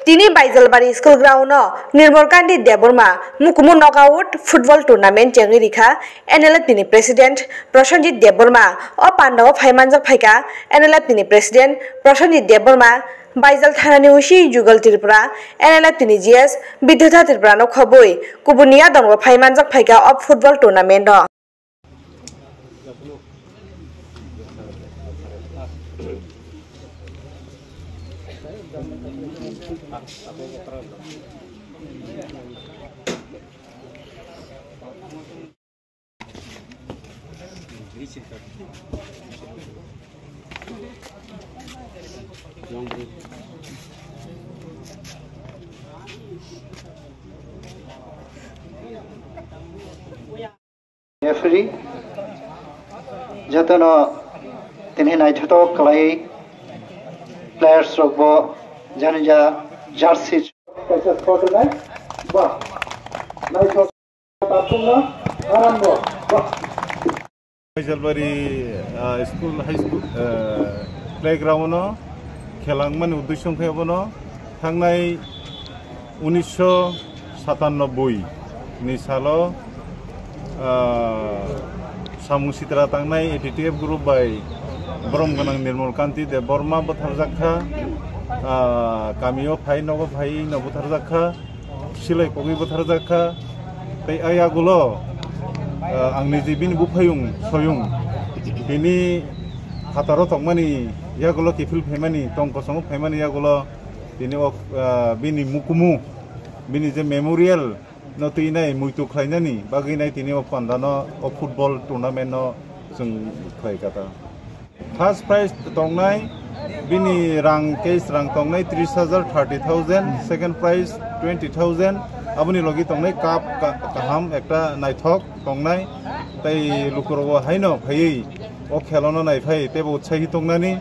Tini Baijalbari School Ground Nirmal Kandi Deborma Mukumu Knockout Football Tournament Jangirika NLF Tini President Prosenjit Deborma O Pandaw Phaimanjak Phaika NLF Tini President Prosenjit Deborma Baijal Thanani Ushi Jugal Tripura NLF Tini GS Bidhyata Tripura no Khoboi Kubunia Dongwa Phaimanjak Phaika of Football Tournament no Referee jatono tinhi naithato kalai players rokbo janija jersey kaisa photo nai ba naithato tapuna arambo ba Baijalbari school high school playground no khelangman uddeshon khaybono thangnai 1997 ni salo Samung Sitra tangnai ATTF group by Brom ganang Nirmal Kandi Deborma botharjakha kamio phai nogo phai no botharjakha silai kogi botharjakha tei ayagulo angni jibin bufayung soyung bini hataro tongmani yagulo kifil phaimani tongkosong phaimani yagulo bini bini mukumu bini je memorial no tinai muitu khlainani baginai tini pandano o football tournament no jeng khlaikata first prize tongnai bini rang case rang tongnai 30,000 30,000 second prize 20,000 abuni logi tongnai cup kaham ekta naithok tongnai tai lukuro haino phai o khelono nai phai tebo utsahi tongnani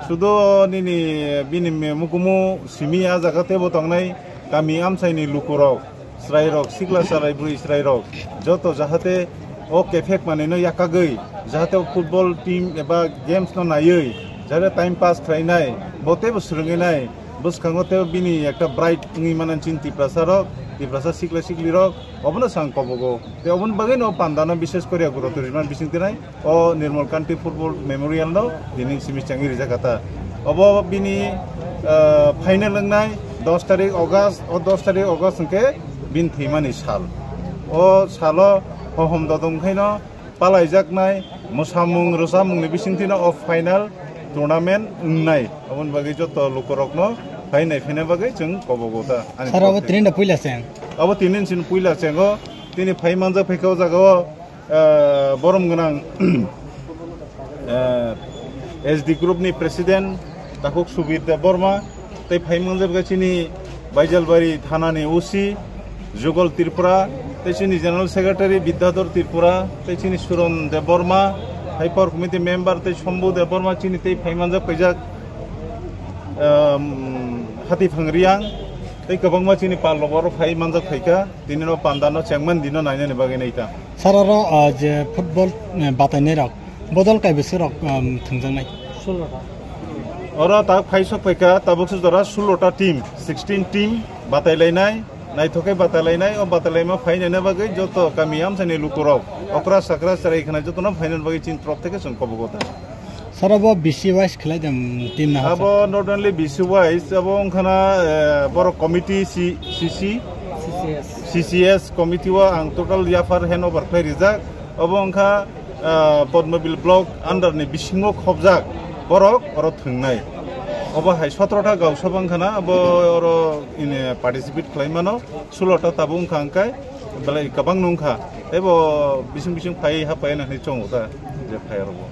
sudo nini bini mukumu simia jaga tebo tongnai kami amsaini lukuro Srai rok, sigla sarai bui srai rok. Joto jahate o kefek mane no yakagei. Jahate o football team eba games no nayei. Jahate time pass khlainai. Bote bo srungenai. Bos kangote bini ekta bright ngi manan cinti prasarok, di prasa sigla sigli rok. Obono sang kobogo. Te obon bagai no pandana bishes korea guru turisman bisingtinai. O Nirmal Kandi Football Memorial no dining simis changi rizakata. Obo bini final lengnai 10 tarik August o 10 tarik August ke bin thimani sal o salo hohom dodong khaino palaijaknai mosamung rosamung ni bisingtina of final tournament ungnai obon bagi joto lukorokno phainai phine bagi jeng kobogota sarabo tinin puila seng abo tinin sin puila sengo tini phaimanja phaikau jagao borom ganang SD group ni president takuk subir Deborma tei phaimanja gachini Baijalbari thana ni OC Jugal Tripura, Techini General Secretary Bidhyador Tripura, Techini Suron Deborma, Hyper Committee Member Techombu Deborma Chini Tei Phaimanjak Pajak Hati Phangriang, Tei Kabangma Chini Palobor Phaimanjak Phaika, Dinino Pandano Changman Dino Nanya Baganeta. Sararo je football batanerok, Bodol Kai Besirok Thunjangai. Ora tak Phaisok Phaika, Tabuksu Dora Sulota team, 16 team, Batailainai. Naithokai batalainai o batalaima phainana bagai joto kami amsani lukurok okra sakra sarai khana joto na final bagai chin trop theke song kobogota sarabo BC wise khlai jam team na abo not only BC wise abo khana bor committee CCS committee wa ang total yafar handover phai rijak abo kha Podmobil block under ni bisingo khobjak borok oro thungnai obo hai 17ta gaw sabang khana abo oro in participate khlaimano 16ta tabung khangkai belai kabang nungkha ebo bising bising phai ha pai na ni chongota je phai robo